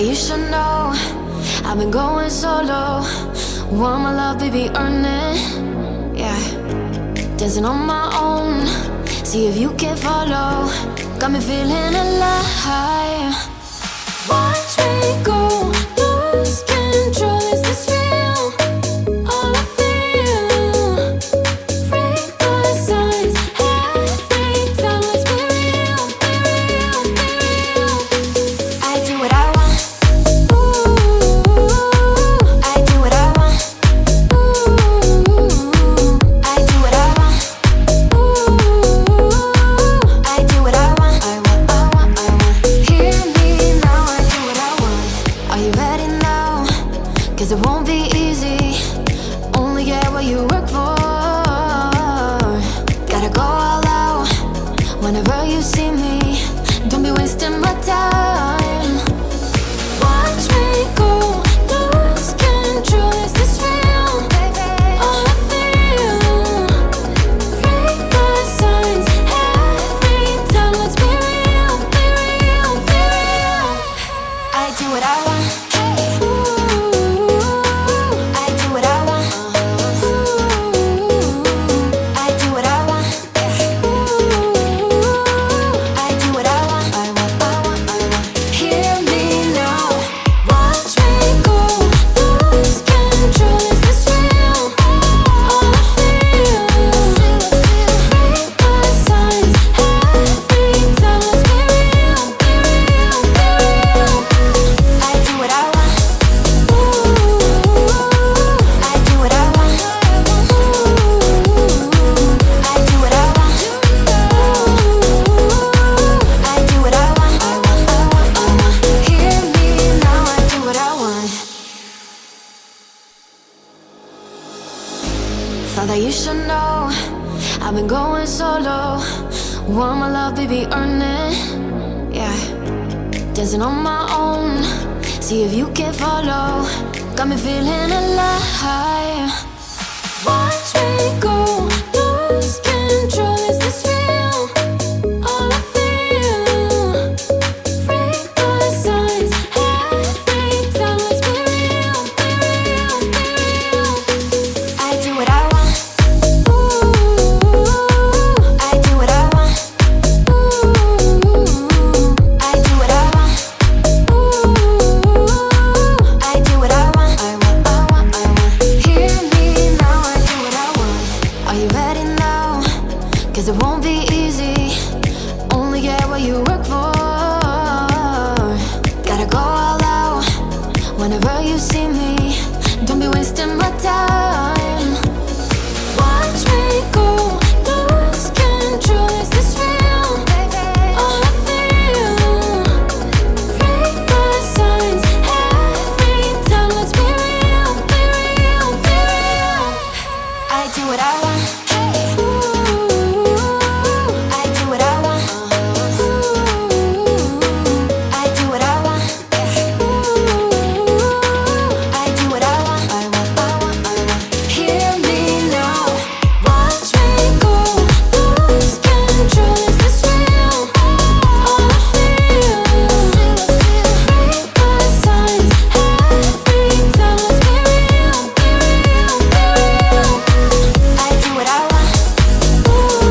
that you should know I've been going solo. Want my love, baby, earn it. Yeah, dancing on my own. See if you can follow. Got me feeling alive. Watch me go, lose control. Is this real? All I feel. Break my signs. Every time, let's be real, be real, be real. I do what I want. Ooh, I do what I want. Ooh, I do what I want. Ooh, I do what I want. I want. Hear me now, I do what I want. Are you ready now? 'Cause it won't be easy. Only get what you work for. Gotta go all out whenever you see me. Don't be wasting my time. Watch me go, lose control. Is this real? All I feel. Break my signs. Every time, let's be real, be real, be real. I do what I want. Ooh, I do what I want. Ooh, I do what I want. Ooh, I do what I want. I want. Hear me now. Watch me go, lose control. Is this real? All I feel. Break my signs. Every time, let's be real, be real, be real. I do what I want. Ooh, I do what I want. Ooh, I do what I want. Ooh, I do what I want. I want. Hear me now, I do what I want. Thought that you should know I've been going solo. Want my love, baby, earn it. Yeah, dancing on my own. See if you can follow. Got me feeling alive. Watch me go, lose control. Is this real? All I feel. Break my signs. Every time, let's be real, be real, be real. I do what I want. Ooh, I do what I want. Ooh, I do what I want. Ooh, I do what I want. I want. Hear me now, I do what I want. Are you ready now? 'Cause it won't be easy. Only get what you work for. Gotta go all out whenever you see me. Don't be wasting my time. Watch me go, lose control. Is this real? All I feel. Break my signs. Every time, let's be real, be real, be real. I do what I want. Ooh, I do what I want. Ooh, I do what I want. Ooh, I do what I want. I want. Hear me now. Watch me go, lose control. Is this real? All I feel. Break my signs. Every time, let's be real, be real, be real. I do what I want. Ooh,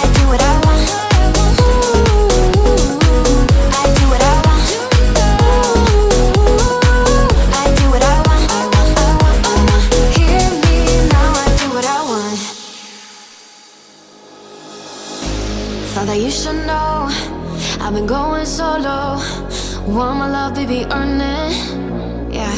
I do what I want. Ooh, I do what I want. Ooh, I do what I want. I want. Hear me now, I do what I want. Thought that you should know I've been going solo. Want my love, baby, earn it. Yeah.